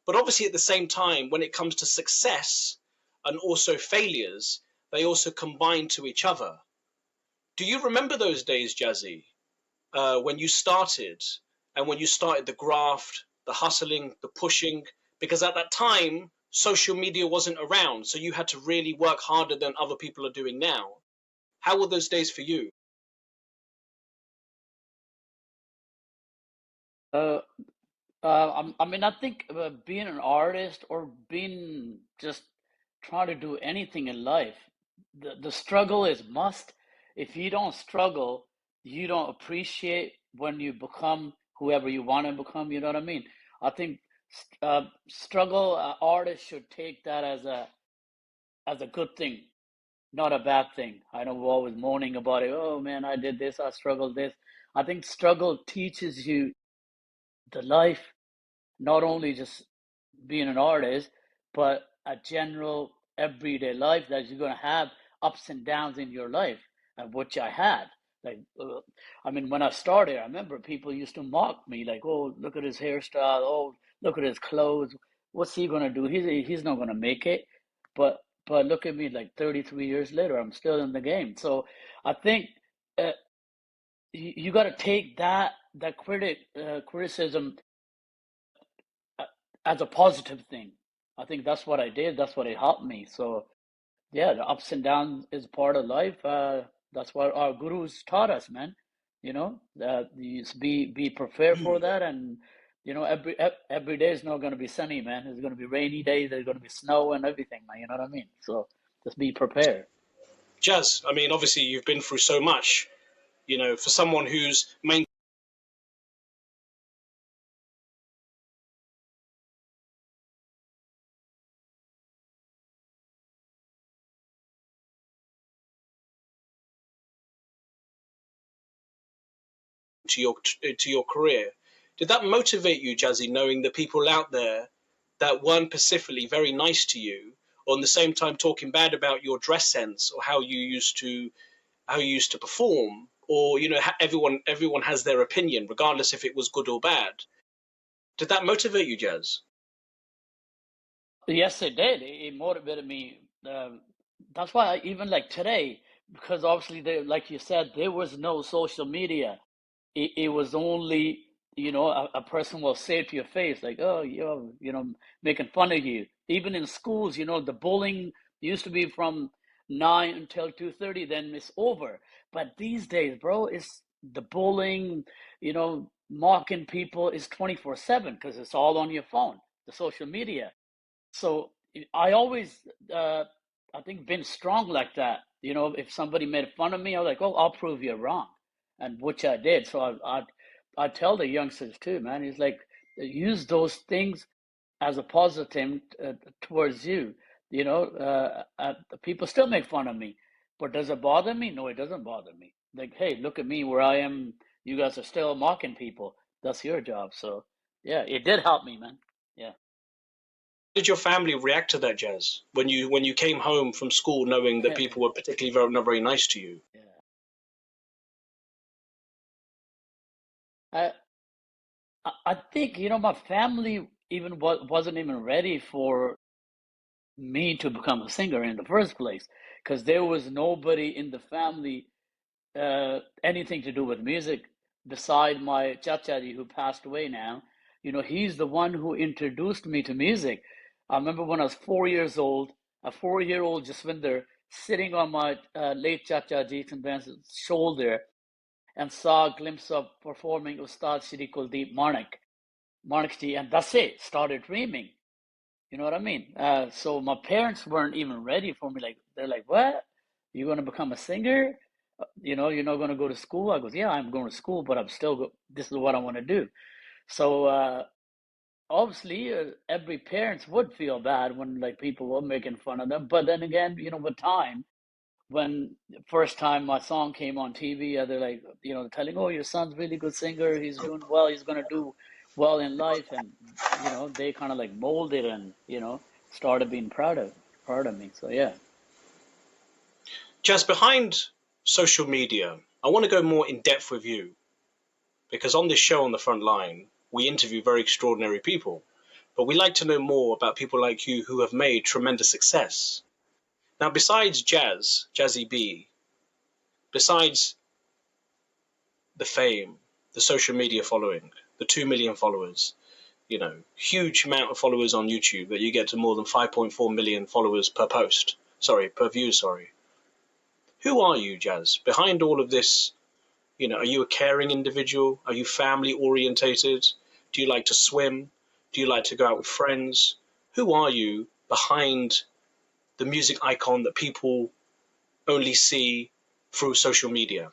But obviously, at the same time, when it comes to success and also failures, they also combine to each other. Do you remember those days, Jazzy, when you started and when you started the graft, the hustling, the pushing? Because at that time, social media wasn't around, so you had to really work harder than other people are doing now. How were those days for you? Uh, I mean, I think being an artist or being just trying to do anything in life, the struggle is must. If you don't struggle, you don't appreciate when you become whoever you want to become. You know what I mean? I think struggle artists should take that as a good thing, not a bad thing. I know we're always moaning about it. Oh man, I did this, I struggled this. I think struggle teaches you the life, not only just being an artist, but a general everyday life that you're going to have ups and downs in your life, and which I had. Like, I mean, when I started, I remember people used to mock me, like, "Oh, look at his hairstyle. Oh, look at his clothes. What's he gonna do? He's not gonna make it." But look at me, like 33 years later, I'm still in the game. So I think uh, you got to take that criticism uh, as a positive thing. I think that's what I did. That's what it helped me. So yeah, the ups and downs is part of life. That's what our gurus taught us, man. You know, you just be prepared for that, and you know, every day is not going to be sunny, man. There's going to be rainy days. There's going to be snow and everything, man. You know what I mean? So just be prepared. Jazz, I mean, obviously, you've been through so much. For someone who's main to your career, did that motivate you, Jazzy, knowing the people out there that weren't specifically very nice to you, or at the same time talking bad about your dress sense or how you used to perform, or everyone has their opinion, regardless if it was good or bad. Did that motivate you, Jazz? Yes, it did. It motivated me. That's why even like today, because obviously there, like you said, there was no social media. It was only, a person will say it to your face, like, oh, making fun of you. Even in schools, the bullying used to be from 9 until 2:30, then it's over. But these days, bro, it's the bullying, mocking people is 24/7 because it's all on your phone, the social media. So I always, uh, I think, been strong like that. If somebody made fun of me, I was like, "Oh, I'll prove you wrong," and which I did. So I tell the youngsters too, man. It's like use those things as a positive towards you. People still make fun of me, but does it bother me? No, it doesn't bother me. Like, hey, look at me where I am. You guys are still mocking people. That's your job. So yeah, it did help me, man. Yeah. Did your family react to that, Jazz, when you came home from school knowing that people were particularly not very nice to you? Yeah. I I think my family even wasn't even ready for me to become a singer in the first place because there was nobody in the family anything to do with music beside my chachaji who passed away now. He's the one who introduced me to music. I remember when I was 4 years old, a 4-year-old Jaswinder sitting on my late chachaji Chandran's shoulder and saw a glimpse of performing Ustad Shri Kuldeep Manikji, and that's it. Started dreaming. You know what I mean? So my parents weren't even ready for me. Like they're like, "What? You're gonna become a singer? You're not gonna go to school?" I goes, "Yeah, I'm going to school, but I'm still this is what I want to do." So obviously, every parents would feel bad when like people were making fun of them. But then again, with time, when the first time my song came on TV, they're like, telling, "Oh, your son's really good singer. He's doing well. He's gonna do well in life," and they kind of like molded and started being proud of me. So yeah. Jazz, behind social media, I want to go more in depth with you because on this show on the front line, we interview very extraordinary people. but we like to know more about people like you who have made tremendous success. Now, besides Jazzy B, besides the fame, the social media following, the 2 million followers, huge amount of followers on YouTube that you get to more than 5.4 million followers per post. Sorry, per view, sorry. Who are you, Jazz? Behind all of this, are you a caring individual? Are you family orientated? Do you like to swim? Do you like to go out with friends? Who are you behind the music icon that people only see through social media?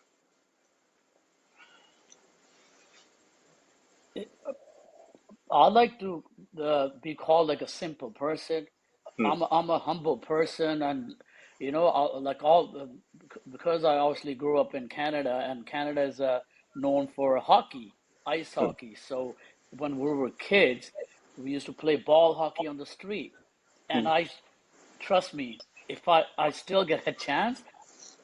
I like to be called like a simple person. Hmm. I'm a humble person, and like because I obviously grew up in Canada, and Canada is known for hockey, ice Hmm. hockey. So when we were kids, we used to play ball hockey on the street, and Hmm. trust me, if I still get a chance,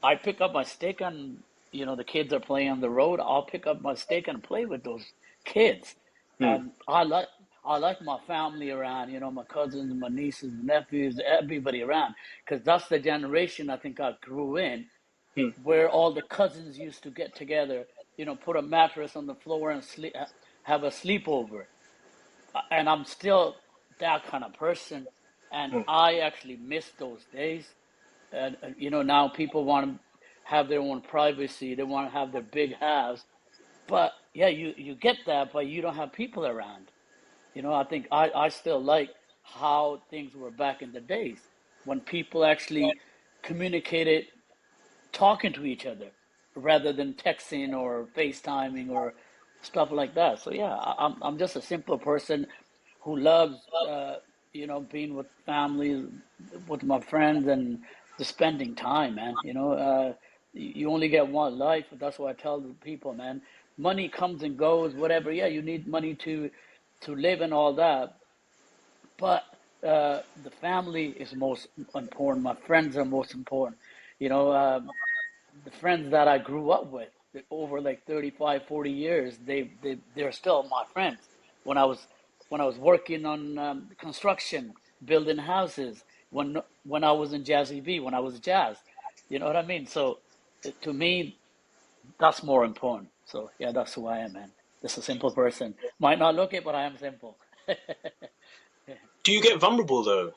I pick up my stick and the kids are playing on the road. I'll pick up my stick and play with those kids, Hmm. and I like my family around. My cousins, my nieces, nephews, everybody around, because that's the generation I think I grew in, Hmm. where all the cousins used to get together. Put a mattress on the floor and have a sleepover. And I'm still that kind of person, and Hmm. I actually miss those days. And now people want to have their own privacy. They want to have their big house, but yeah, you get that, but you don't have people around. I think I still like how things were back in the days when people actually communicated talking to each other rather than texting or FaceTiming or stuff like that. So yeah, I'm just a simple person who loves being with family, with my friends, and just spending time, man. You only get one life. That's what I tell the people, man. Money comes and goes, whatever. Yeah, you need money to live and all that, but the family is most important. My friends are most important. You know, the friends that I grew up with over like 35, 40 years, they're still my friends. When I was when I was working on construction, building houses, when I was in Jazzy B, when I was jazz, you know what I mean? So to me, that's more important. So yeah, that's who I am, man. Just a simple person. Might not look it, but I am simple. Do you get vulnerable though,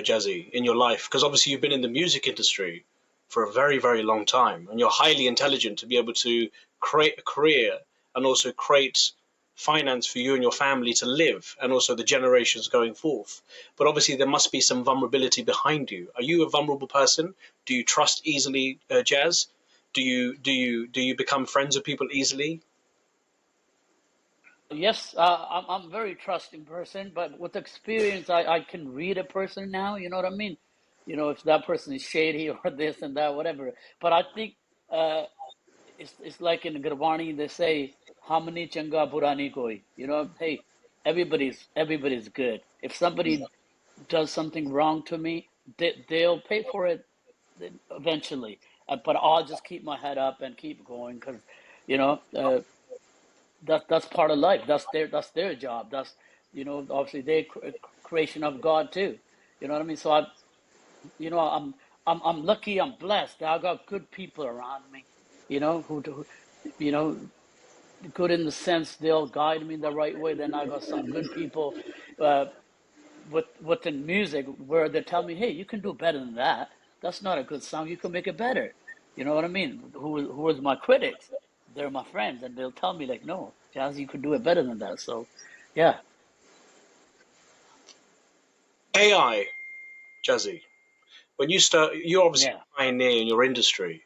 Jazzy, in your life? Because obviously you've been in the music industry for a very, very long time, and you're highly intelligent to be able to create a career and also create finance for you and your family to live, and also the generations going forth. But obviously there must be some vulnerability behind you. Are you a vulnerable person? Do you trust easily, Jazz? Do you become friends with people easily? Yes, I'm a very trusting person, but with experience, I can read a person now. You know what I mean? If that person is shady or this and that, whatever. But I think uh, it's like in Gurbani they say, "Hamni changa burani koi." Hey, everybody's good. If somebody does something wrong to me, they'll pay for it eventually. But I'll just keep my head up and keep going because you know. That's part of life. That's their job. That's obviously their creation of God too. You know what I mean? So I'm lucky. I'm blessed. I got good people around me. Who you know good in the sense they'll guide me the right way. Then I got some good people uh, within music where they tell me, hey, you can do better than that. That's not a good song. You can make it better. You know what I mean? Who is my critics? They're my friends, and they'll tell me like, no, Jazz, you could do it better than that. So, yeah, AI, Jazzy. When you start, you're obviously yeah, a pioneer in your industry.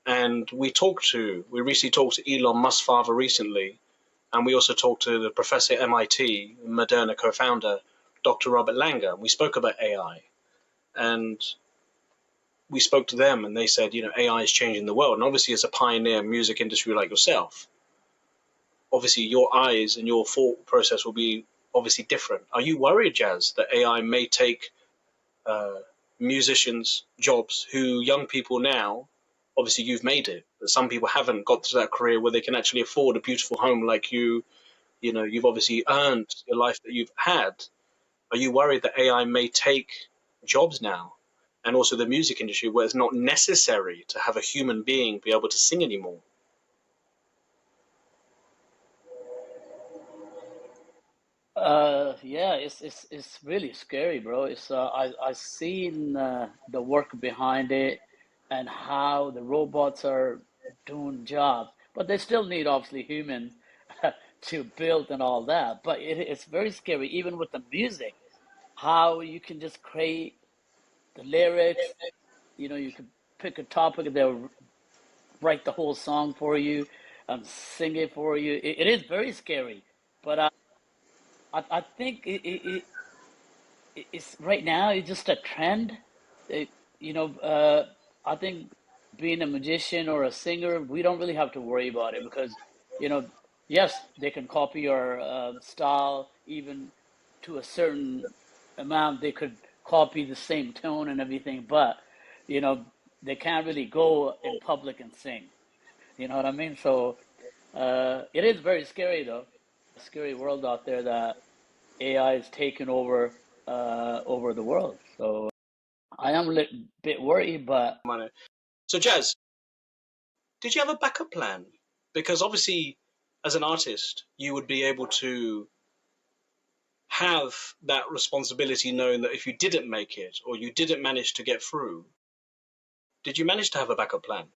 And we recently talked to Elon Musk's father recently, and we also talked to the professor at MIT, Moderna co-founder, Dr. Robert Langer. We spoke about AI, and we spoke to them, and they said, AI is changing the world. And obviously, as a pioneer music industry like yourself, obviously your eyes and your thought process will be obviously different. Are you worried, Jazz, that AI may take uh, musicians' jobs who young people now, obviously you've made it, but some people haven't got to that career where they can actually afford a beautiful home like you've obviously earned your life that you've had. Are you worried that AI may take jobs now? And also the music industry, where it's not necessary to have a human being be able to sing anymore. Yeah, it's really scary, bro. I seen the work behind it and how the robots are doing jobs, but they still need obviously human to build and all that. But it's very scary, even with the music, how you can just create the lyrics. You could pick a topic and they'll write the whole song for you and sing it for you. It is very scary, but I think it's right now it's just a trend. It, you know, I think being a magician or a singer, we don't really have to worry about it because, you know, yes, they can copy your style even to a certain amount. They could copy the same tone and everything, but you know, they can't really go in public and sing. You know what I mean? So it is very scary though. A scary world out there that AI is taking over the world. So I am a little bit worried, but So, Jazz, did you have a backup plan? Because obviously, as an artist, you would be able to have that responsibility knowing that if you didn't make it or you didn't manage to get through, did you manage to have a backup plan?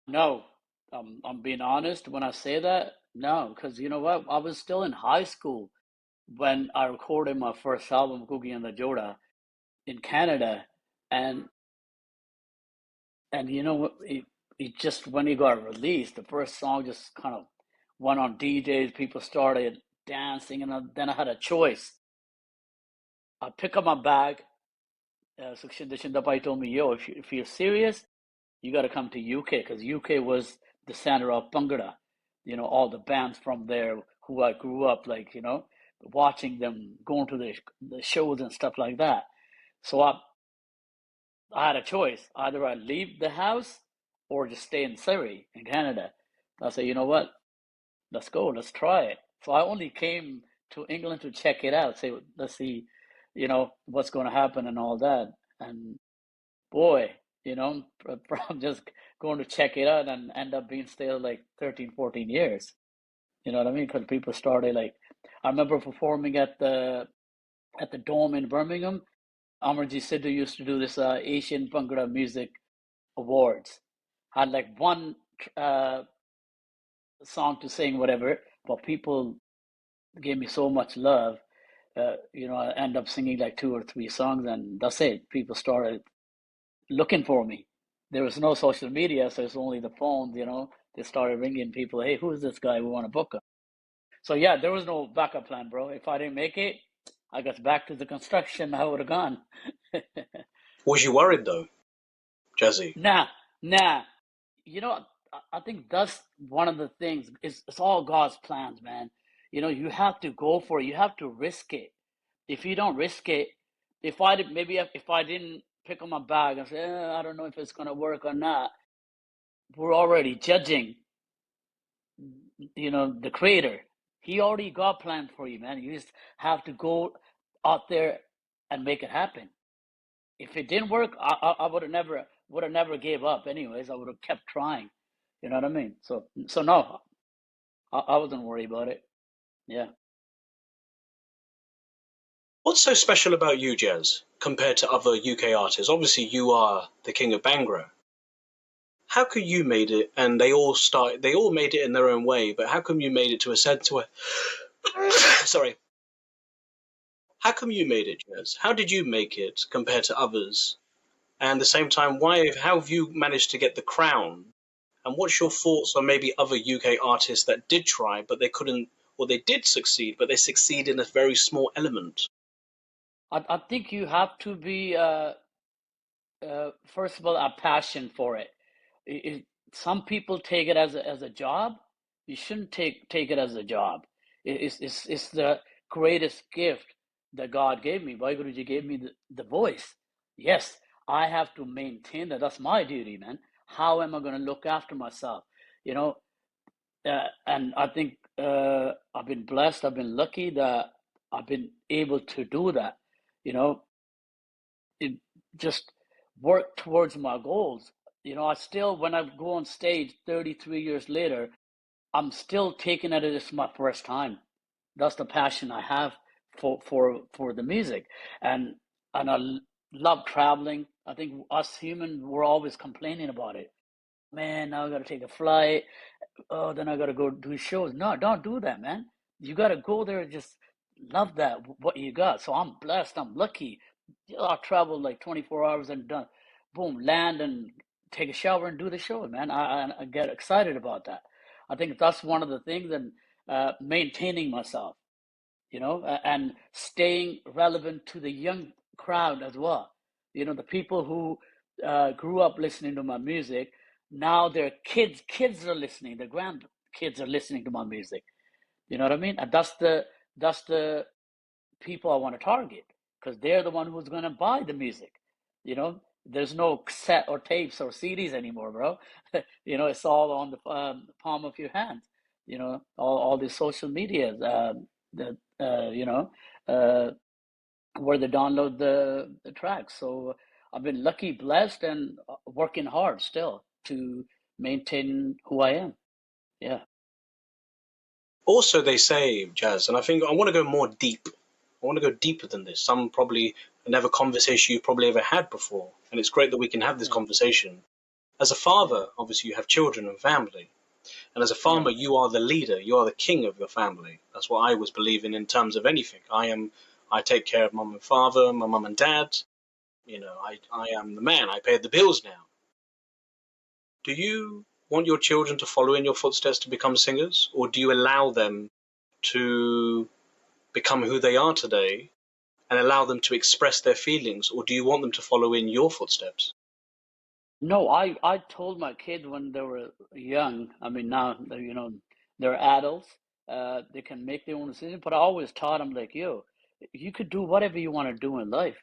no, I'm being honest when I say that. No, because you know what? I was still in high school when I recorded my first album, Cookie and the Joda, in Canada, and and you know what? It just when it got released, the first song just kind of went on DJs. People started dancing, and then I had a choice. I pick up my bag. Sukshinda Shindapai told me, "Yo, if you're serious, you got to come to UK because UK was the center of bhangra. All the bands from there who I grew up watching them, going to the shows and stuff like that. So I had a choice: either I leave the house or just stay in Surrey in Canada. I said, you know what? Let's go. Let's try it. So I only came to England to check it out. Say, let's see, what's going to happen and all that. And boy, from just going to check it out and end up being still like 13, 14 years. You know what I mean? Because people started like, I remember performing at the Dome in Birmingham. Amarjit Sidhu used to do this Asian Bhangra Music Awards. Had like one uh, song to sing, whatever, but people gave me so much love. I end up singing like two or three songs, and that's it. People started looking for me. There was no social media, so it's only the phones, They started ringing people, hey, who's this guy? We want to book him. So yeah, there was no backup plan, bro. If I didn't make it, I got back to the construction, I would have gone. Was you worried though, Jazzy? Nah, nah. I think that's one of the things. It's all God's plans, man. You have to go for it. You have to risk it. If you don't risk it, if I didn't pick up my bag and say, I don't know if it's gonna work or not, we're already judging, the creator. He already got plans for you, man. You just have to go out there and make it happen. If it didn't work, I would have never gave up. Anyways, I would have kept trying. You know what I mean? So no, I wasn't worried about it. Yeah. What's so special about you, Jazz, compared to other UK artists? Obviously, you are the king of Bhangra. How come you made it, and they all made it in their own way, but how come you made it to a center? Sorry. How come you made it, Jazz? How did you make it compared to others? And at the same time, how have you managed to get the crown? And what's your thoughts on maybe other UK artists that did try, but they couldn't, or they did succeed, but they succeed in a very small element? I think you have to be first of all a passion for it. Some people take it as a job. You shouldn't take it as a job. It's the greatest gift that God gave me. Guruji gave me the voice. Yes, I have to maintain that. That's my duty, man. How am I going to look after myself? You know, and I think I've been blessed. I've been lucky that I've been able to do that. You know, it just work towards my goals. I still, when I go on stage 33 years later, I'm still taking it as my first time. That's the passion I have for the music, and love traveling. I think us humans, we're always complaining about it. Man, now I got to take a flight. Oh, then I got to go do shows. No, don't do that, man. You got to go there and just love that what you got. So I'm blessed. I'm lucky. I travel like 24 hours and done. Boom, land and take a shower and do the show, man. I get excited about that. I think that's one of the things, and maintaining myself, and staying relevant to the young crowd as well. The people who grew up listening to my music, now their kids are listening, their grandkids are listening to my music. You know what I mean? And that's the people I want to target, because they're the one who's going to buy the music. There's no cassette or tapes or CDs anymore, bro. It's all on the palm of your hand. All these social medias, that uh, where they download the tracks. So I've been lucky, blessed, and working hard still to maintain who I am. Yeah. Also, they say, Jazz, and I think I want to go more deep. I want to go deeper than this. Some probably never conversation you probably ever had before, and it's great that we can have this Yeah. conversation. As a Yeah. father, obviously, you have children and family, and as a farmer, Yeah. you are the leader. You are the king of your family. That's what I was believing in terms of anything. I take care of mum and father, my mum and dad. I am the man. I pay the bills now. Do you want your children to follow in your footsteps to become singers, or do you allow them to become who they are today and allow them to express their feelings, or do you want them to follow in your footsteps? No, I told my kids when they were young. I mean, now they're adults. They can make their own decisions. But I always taught them, like, yo, you could do whatever you want to do in life,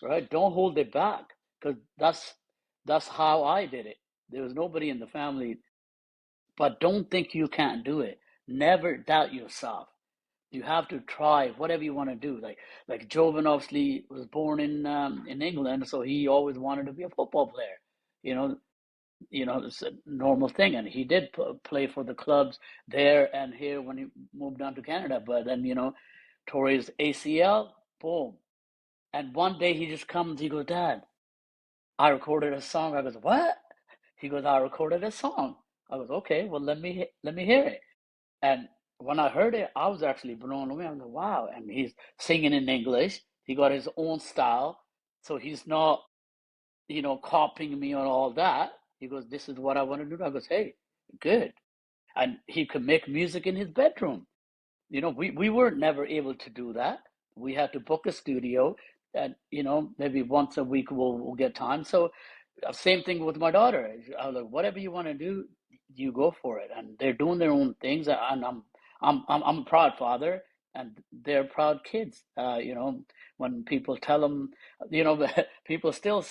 right? Don't hold it back, because that's how I did it. There was nobody in the family. But don't think you can't do it. Never doubt yourself. You have to try whatever you want to do. Like Jovan obviously was born in England, so he always wanted to be a football player. You know, it's a normal thing, and he did play for the clubs there and here when he moved on to Canada. But then tore his ACL, boom, and one day he just comes. He goes, "Dad, I recorded a song." I goes, "What?" He goes, "I recorded a song." I goes, "Okay, well let me hear it." And when I heard it, I was actually blown away. I was like, "Wow!" And he's singing in English. He got his own style, so he's not copying me on all that. He goes, "This is what I want to do." I goes, "Hey, good." And he could make music in his bedroom. We were never able to do that. We had to book a studio, and maybe once a week we'll get time. So same thing with my daughter. I was like, whatever you want to do, you go for it. And they're doing their own things, and I'm a proud father, and they're proud kids. When people tell them, people still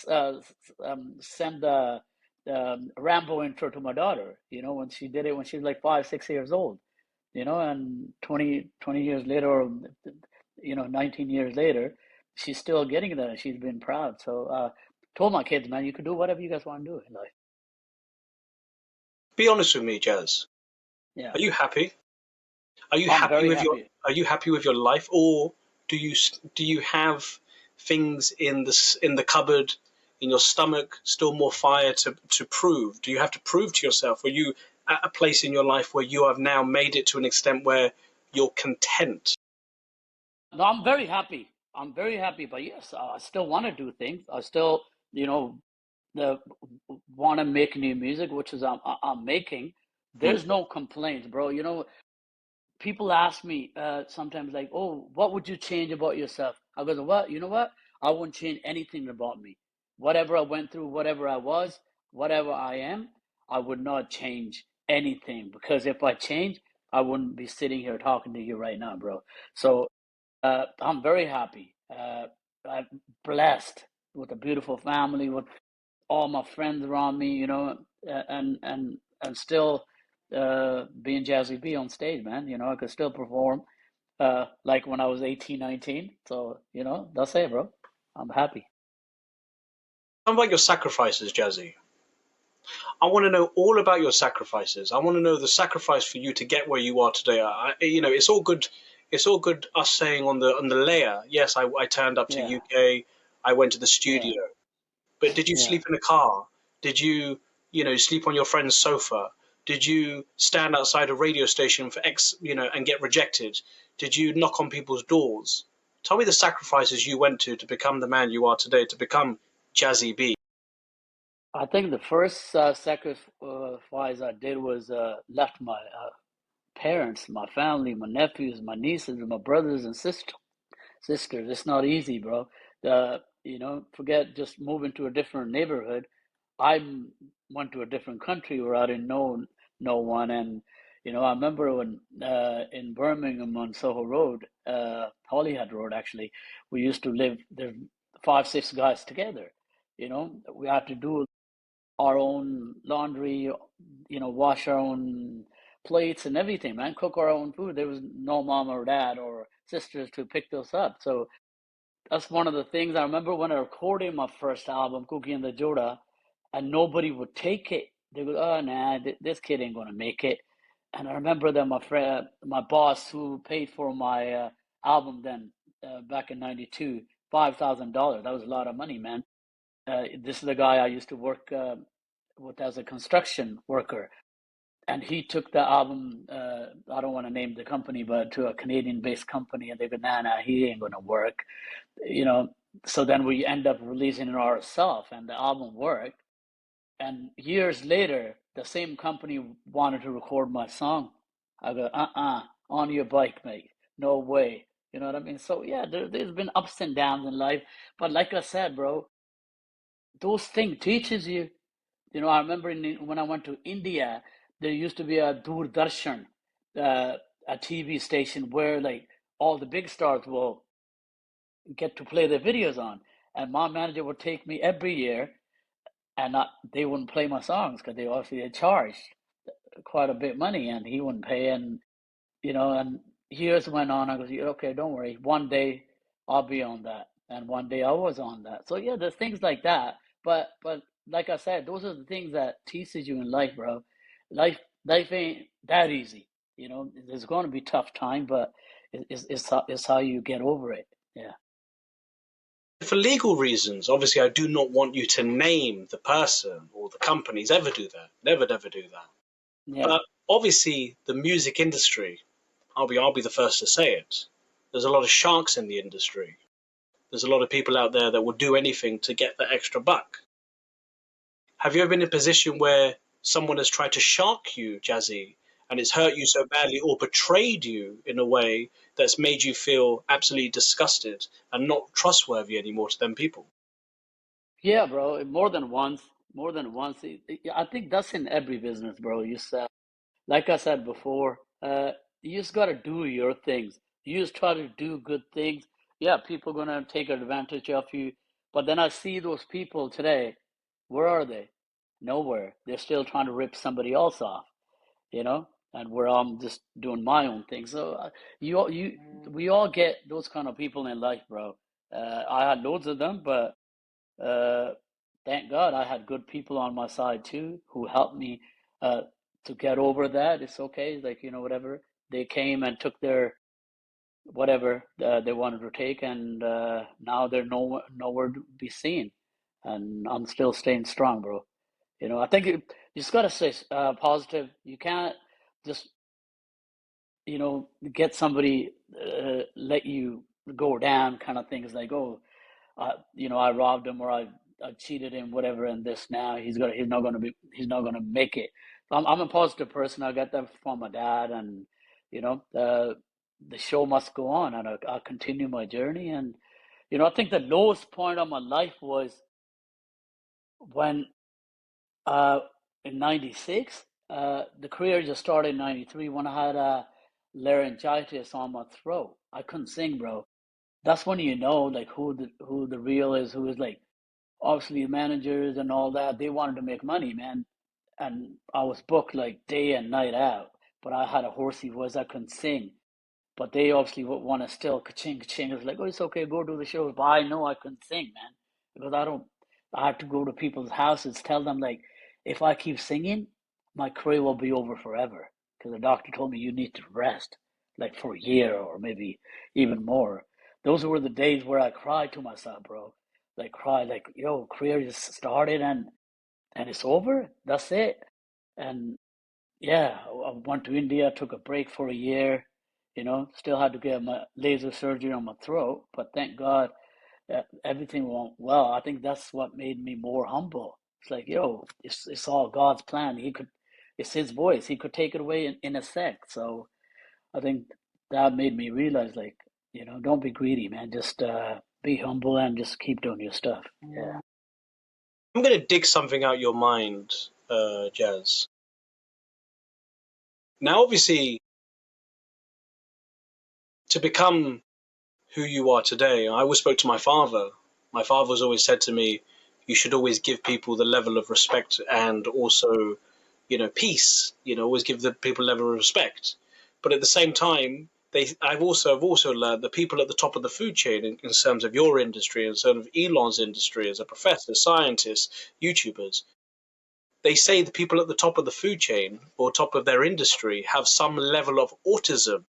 send the Rambo intro to my daughter. When she did it when she was like 5, 6 years old. And 20 years later, or 19 years later, she's still getting that, and she's been proud. So told my kids, man, you can do whatever you guys want to do in life. Be honest with me, Jazz. Yeah, Are you happy? Are you I'm happy very with your happy. Are you happy with your life, or do you have things in the cupboard, in your stomach, still more fire to prove? Do you have to prove to yourself? Are you at a place in your life where you have now made it to an extent where you're content? No, I'm very happy. I'm very happy. But yes, I still want to do things. I still, the want to make new music, which is I'm making. Hmm. There's no complaints, bro. People ask me sometimes, like, "Oh, what would you change about yourself?" I go, "What? You know what? I wouldn't change anything about me. Whatever I went through, whatever I was, whatever I am, I would not change anything, because if I change, I wouldn't be sitting here talking to you right now, bro." So I'm very happy. I'm blessed with a beautiful family, with all my friends around me, and still. being Jazzy B on stage, man. I could still perform like when I was 18, 19. So, that's it, bro. I'm happy. How about your sacrifices, Jazzy? I want to know all about your sacrifices. I want to know the sacrifice for you to get where you are today. It's all good. It's all good us saying on the layer. Yes, I turned up to Yeah, UK. I went to the yeah, studio. But did you yeah. sleep in a car? Did you, sleep on your friend's sofa? Did you stand outside a radio station for and get rejected? Did you knock on people's doors? Tell me the sacrifices you went to become the man you are today, to become Jazzy B. I think the first sacrifice I did was left my parents, my family, my nephews, my nieces, my brothers and sisters. It's not easy, bro. Forget just moving to a different neighborhood. I went to a different country where I didn't know no one, and I remember when in Birmingham on Soho Road, Holyhead Road, actually, we used to live there, five, six guys together. We had to do our own laundry, wash our own plates and everything, man. Cook our own food. There was no mom or dad or sisters to pick us up. So that's one of the things I remember when I recorded my first album, Cookie and the Joda, and nobody would take it. They go, "Oh, nah, this kid ain't gonna make it." And I remember that my boss, who paid for my album then, back in '92, $5,000. That was a lot of money, man. This is the guy I used to work with as a construction worker, and he took the album. I don't want to name the company, but to a Canadian-based company, and they go, "Nah, nah, he ain't gonna work." you know. So then we end up releasing it ourselves, and the album worked. And years later, the same company wanted to record my song. I go, on your bike, mate. No way. You know what I mean? So yeah, there's been ups and downs in life, but like I said, bro, those things teaches you. I remember when I went to India, there used to be a Doordarshan, uh, a TV station where like all the big stars will get to play their videos on. And my manager would take me every year, and they wouldn't play my songs because they charged quite a bit of money, and he wouldn't pay. And years went on. I go, "Yeah, okay, don't worry. One day I'll be on that." And one day I was on that. So yeah, there's things like that. But like I said, those are the things that teaches you in life, bro. Life ain't that easy. There's going to be tough time, but it's how you get over it. Yeah. For legal reasons, obviously, I do not want you to name the person or the companies. Ever do that? Never, never do that. Yeah. But obviously, the music industry, I'll be the first to say it. There's a lot of sharks in the industry. There's a lot of people out there that will do anything to get that extra buck. Have you ever been in a position where someone has tried to shark you, Jazzy, and it's hurt you so badly or betrayed you in a way that's made you feel absolutely disgusted and not trustworthy anymore to them people? Yeah, bro. More than once. More than once. I think that's in every business, bro. Like I said before, you just gotta do your things. You just try to do good things. Yeah, people gonna take advantage of you. But then I see those people today. Where are they? Nowhere. They're still trying to rip somebody else off, you know? And where I'm just doing my own thing. So we all get those kind of people in life, bro. I had loads of them, but uh, thank God I had good people on my side too who helped me uh, to get over that. It's okay, like whatever. They came and took their whatever they wanted to take, and now they're nowhere to be seen. And I'm still staying strong, bro. I think you just gotta stay positive. You can't just get somebody let you go down, kind of things like, oh, I robbed him or I cheated him, whatever, and this now he's not gonna make it. So I'm a positive person. I got that from my dad, and you know, the show must go on, and I'll continue my journey. And I think the lowest point of my life was when uh in '96. The career just started in '93 when I had a laryngitis on my throat. I couldn't sing, bro. That's when like who the real is, who is like obviously managers and all that. They wanted to make money, man. and I was booked like day and night out, but I had a horsey voice. I couldn't sing. But they obviously would want to still ka-ching, ka-ching. It was like, oh, it's okay, go do the shows. But I know I couldn't sing, man, because I had to go to people's houses, tell them, like, if I keep singing, my career will be over forever. Because the doctor told me you need to rest, like, for a year or maybe even more. Those were the days where I cried to myself, bro. Like, cried, like, yo, career just started and it's over. That's it. And yeah, I went to India, took a break for a year, still had to get my laser surgery on my throat, but thank God everything went well. I think that's what made me more humble. It's like, yo, it's all God's plan. It's His voice. He could take it away in a sec. So I think that made me realize, like, don't be greedy, man. Just be humble and just keep doing your stuff. Yeah. I'm going to dig something out your mind, Jazz. Now, obviously, to become who you are today, I always spoke to my father. My father's always said to me, you should always give people the level of respect and also, peace. Always give the people a level of respect. But at the same time, I've also learned that people at the top of the food chain, in terms of your industry, in terms of Elon's industry, as a professor, scientist, YouTubers, they say the people at the top of the food chain or top of their industry have some level of autism.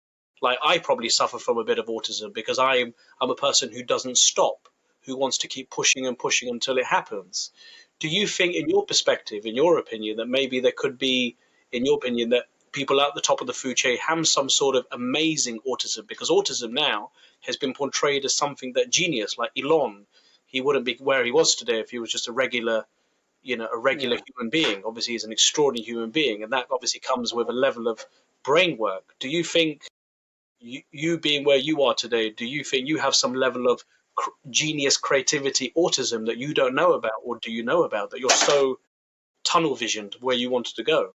Like, I probably suffer from a bit of autism because I'm a person who doesn't stop, who wants to keep pushing and pushing until it happens. Do you think, in your perspective, in your opinion, that maybe there could be, in your opinion, that people at the top of the food chain have some sort of amazing autism? Because autism now has been portrayed as something that genius, like Elon, he wouldn't be where he was today if he was just a regular Yeah. human being. Obviously, he's an extraordinary human being, and that obviously comes with a level of brain work. Do you think, you being where you are today, do you think you have some level of genius, creativity, autism that you don't know about, or do you know about, that you're so tunnel visioned where you wanted to go?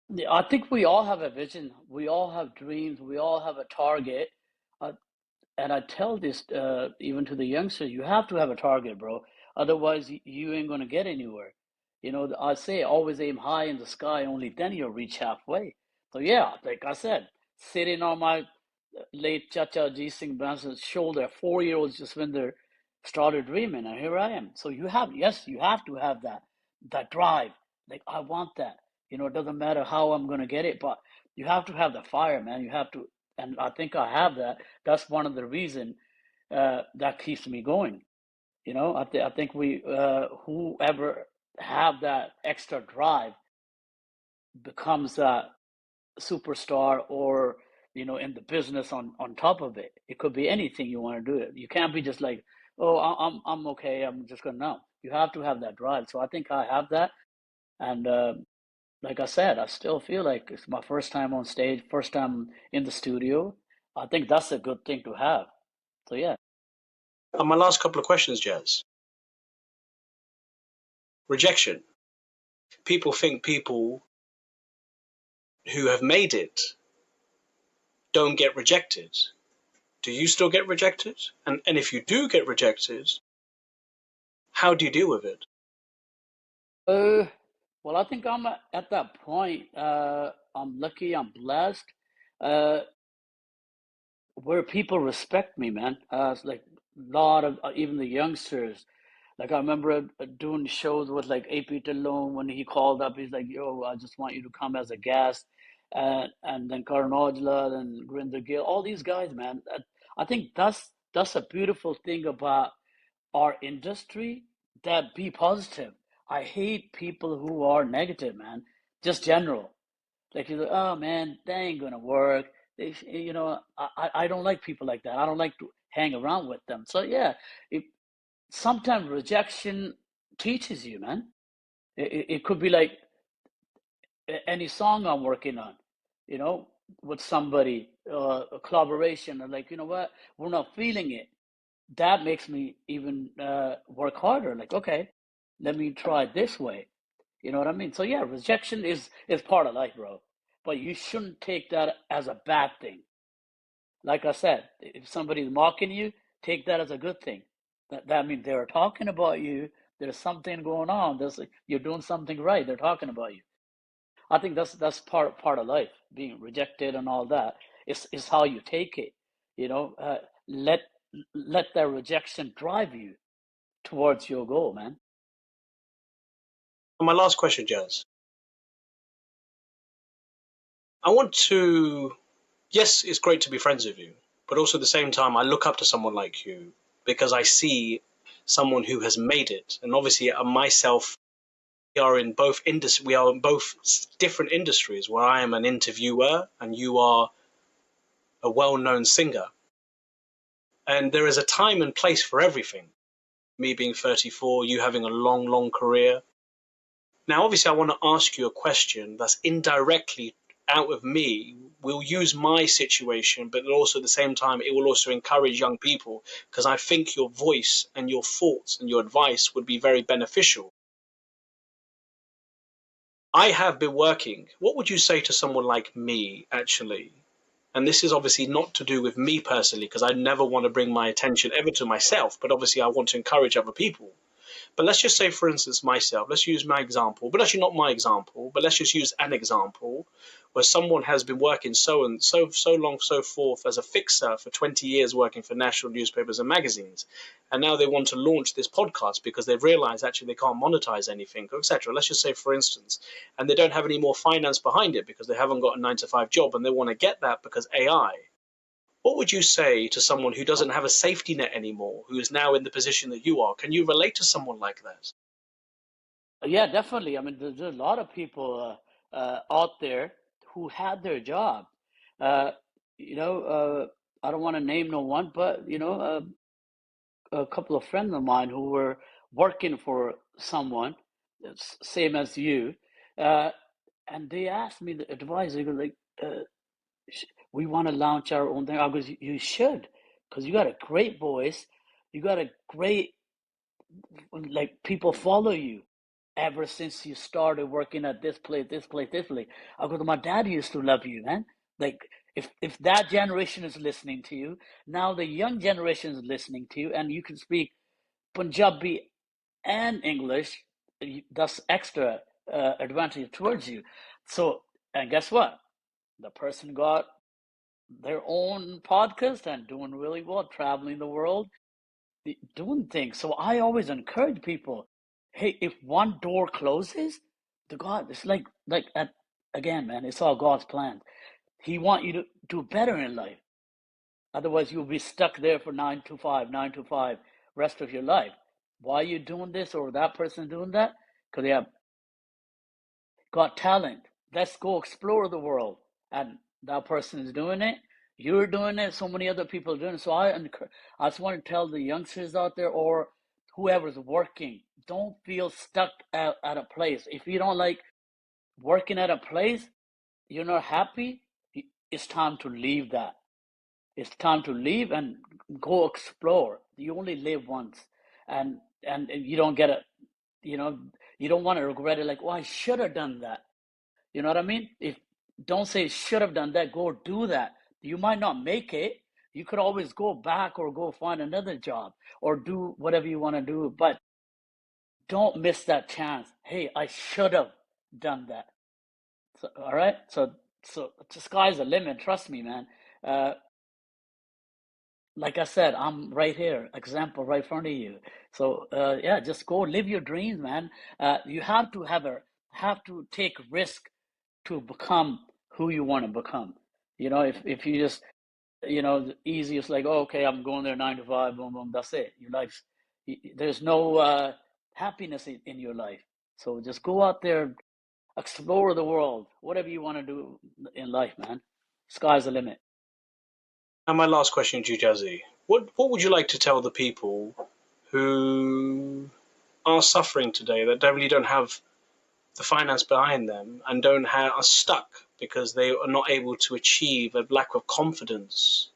Yeah, I think we all have a vision. We all have dreams. We all have a target. Uh, And I tell this even to the youngsters, you have to have a target, bro. Otherwise, you ain't gonna get anywhere. I say always aim high in the sky, only then you'll reach halfway. So yeah, like I said, sitting on my late Chacha G Singh Branson's shoulder, 4 year olds just when they started dreaming, and here I am. So yes, you have to have that drive. Like, I want that. It doesn't matter how I'm gonna get it, but you have to have the fire, man. You have to, and I think I have that. That's one of the reason that keeps me going. I think we whoever have that extra drive becomes a superstar, or in the business on top of it. It could be anything you want to do. It. You can't be just like, oh, I'm okay. I'm just gonna no. You have to have that drive. So I think I have that, and like I said, I still feel like it's my first time on stage, first time in the studio. I think that's a good thing to have. So yeah. And my last couple of questions, Jazz. Rejection. People think people who have made it don't get rejected. Do you still get rejected? And if you do get rejected, how do you deal with it? Uh, well, I think I'm at that point. I'm lucky. I'm blessed. Uh, where people respect me, man. It's like a lot of even the youngsters. Like, I remember doing shows with like AP Dillon when he called up. He's like, "Yo, I just want you to come as a guest," and then Karan Aujla and Grinder Gill, all these guys, man. I think that's a beautiful thing about our industry. That be positive. I hate people who are negative, man. Just general. Like, you're like, oh man, that ain't gonna work. I don't like people like that. I don't like to hang around with them. So yeah, it, sometimes rejection teaches you, man. It could be like any song I'm working on, you know, with somebody, a collaboration, and like, you know what, we're not feeling it. That makes me even work harder. Like, okay, let me try this way. You know what I mean? So yeah, rejection is part of life, bro. But you shouldn't take that as a bad thing. Like I said, if somebody's mocking you, take that as a good thing. That means they're talking about you. There's something going on. You're doing something right. They're talking about you. I think that's part of life, being rejected and all that. It's how you take it, you know. Let that rejection drive you towards your goal, man. And my last question, Jazz. I want to. Yes, it's great to be friends with you, but also at the same time, I look up to someone like you because I see someone who has made it, and obviously, myself, we are in both different industries. Where I am an interviewer and you are a well-known singer, and there is a time and place for everything. Me being 34, you having a long, long career. Now, obviously, I want to ask you a question that's indirectly out of me. We'll use my situation, but also at the same time, it will also encourage young people because I think your voice and your thoughts and your advice would be very beneficial. I have been working. What would you say to someone like me, actually? And this is obviously not to do with me personally, because I never want to bring my attention ever to myself, but obviously I want to encourage other people. But let's just say, for instance, myself, let's use my example, but actually not my example, but let's just use an example where someone has been working so long, so forth as a fixer for 20 years working for national newspapers and magazines. And now they want to launch this podcast because they've realized actually they can't monetize anything, etc. Let's just say, for instance, and they don't have any more finance behind it because they haven't got a 9 to 5 job and they want to get that because AI. What would you say to someone who doesn't have a safety net anymore, who is now in the position that you are? Can you relate to someone like that? Yeah, definitely. I mean, there's a lot of people out there who had their job. Uh, you know, I don't want to name no one, but a couple of friends of mine who were working for someone, same as you, uh, and they asked me the advice. They go like, "We want to launch our own thing." I goes, "You should, because you got a great voice, you got a great like people follow you." Ever since you started working at this place, this place, this place. I go, my dad used to love you, man. Like if that generation is listening to you, now the young generation is listening to you, and you can speak Punjabi and English, that's extra advantage towards you. So, and guess what? The person got their own podcast and doing really well, traveling the world, doing things. So I always encourage people, hey, if one door closes, the God, it's like at, again, man, it's all God's plan. He want you to do better in life. Otherwise, you'll be stuck there for 9 to 5, 9 to 5, rest of your life. Why are you doing this or that person doing that? Because they have got talent. Let's go explore the world. And that person is doing it. You're doing it. So many other people are doing it. So I just want to tell the youngsters out there or whoever's working, don't feel stuck at a place. If you don't like working at a place, you're not happy, it's time to leave that. It's time to leave and go explore. You only live once. And you don't get it, you know, you don't want to regret it like, oh, I should have done that. You know what I mean? If don't say should have done that, go do that. You might not make it. You could always go back or go find another job or do whatever you want to do, but don't miss that chance. Hey, I should have done that. So, all right? So the sky's the limit, trust me, man. Uh like I said, I'm right here, example right in front of you. So yeah, just go live your dreams, man. You have to take risk to become who you want to become. You know, if you just, the easiest like, oh, okay, I'm going there 9 to 5, boom, boom, that's it. Your life, there's no happiness in your life. So just go out there, explore the world, whatever you want to do in life, man. Sky's the limit. And my last question to you, Jazzy. What would you like to tell the people who are suffering today that really don't have the finance behind them and are stuck because they are not able to achieve a lack of confidence,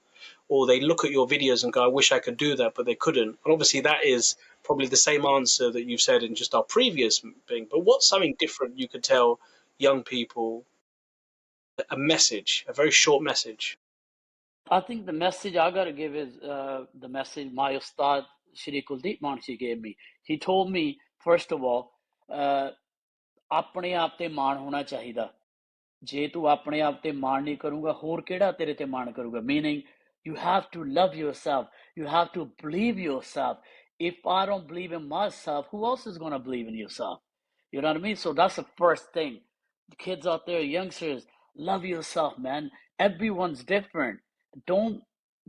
or they look at your videos and go, I wish I could do that, but they couldn't. And obviously, that is probably the same answer that you've said in just our previous thing. But what's something different you could tell young people? A message, a very short message. I think the message I got to give is the message my Ustad Shri Kuldeep Manshi gave me. He told me, first of all, अपने आप ते मान होना चाहिए जे तू अपने आप ते मान नहीं करूंगा होर केड़ा तेरे ते मान करूंगा, meaning you have to love yourself, you have to believe yourself. If I don't believe in myself, who else is going to believe in yourself? You know what I mean? So that's the first thing. The kids out there, youngsters, love yourself, man. Everyone's different. Don't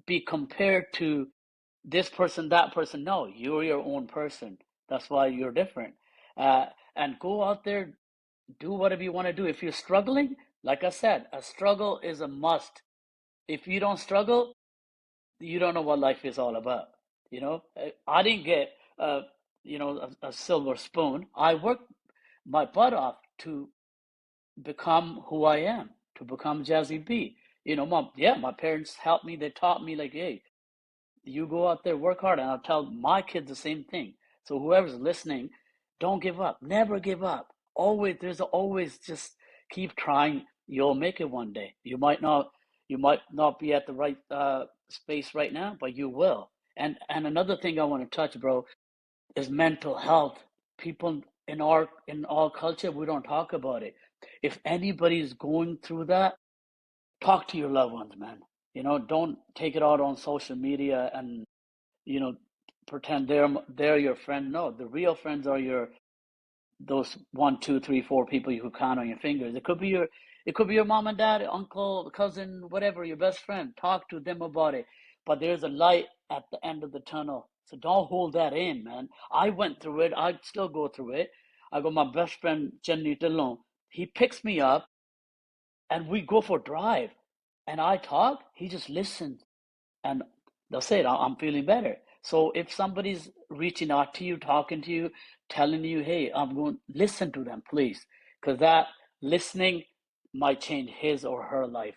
be compared to this person, that person. No, you're your own person. That's why you're different. uh, and go out there, do whatever you want to do. If you're struggling, like I said, a struggle is a must. If you don't struggle, you don't know what life is all about. You know, I didn't get a silver spoon. I worked my butt off to become who I am, to become Jazzy B. You know, my parents helped me. They taught me like, hey, you go out there, work hard, and I'll tell my kids the same thing. So whoever's listening, don't give up. Never give up. Always just keep trying. You'll make it one day. You might not be at the right space right now, but you will. And another thing I want to touch, bro, is mental health. People in our culture, we don't talk about it. If anybody's going through that, talk to your loved ones, man. Don't take it out on social media and you know pretend they're your friend. No, the real friends are those one, two, three, four people you could count on your fingers. It could be your mom and dad, uncle, cousin, whatever, your best friend. Talk to them about it. But there's a light at the end of the tunnel, so don't hold that in, man. I went through it. I still go through it. I got my best friend Jenny Dillon. He picks me up and we go for a drive, and I talk, he just listens, and that's it. I'm feeling better. So if somebody's reaching out to you, talking to you, telling you, hey, I'm going, listen to them, please, because that listening might change his or her life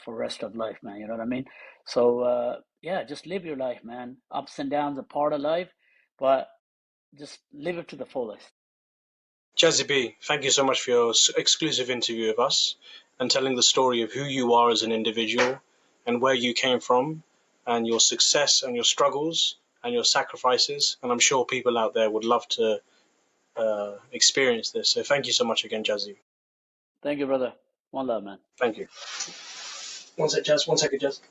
for rest of life, man. You know what I mean? So yeah, just live your life, man. Ups and downs are part of life, but just live it to the fullest. Jazzy B, thank you so much for your exclusive interview with us and telling the story of who you are as an individual and where you came from and your success and your struggles and your sacrifices. And I'm sure people out there would love to experience this. So thank you so much again, Jazzy. Thank you, brother. One love, man. Thank you. One sec, Jazz. One second, Jazz.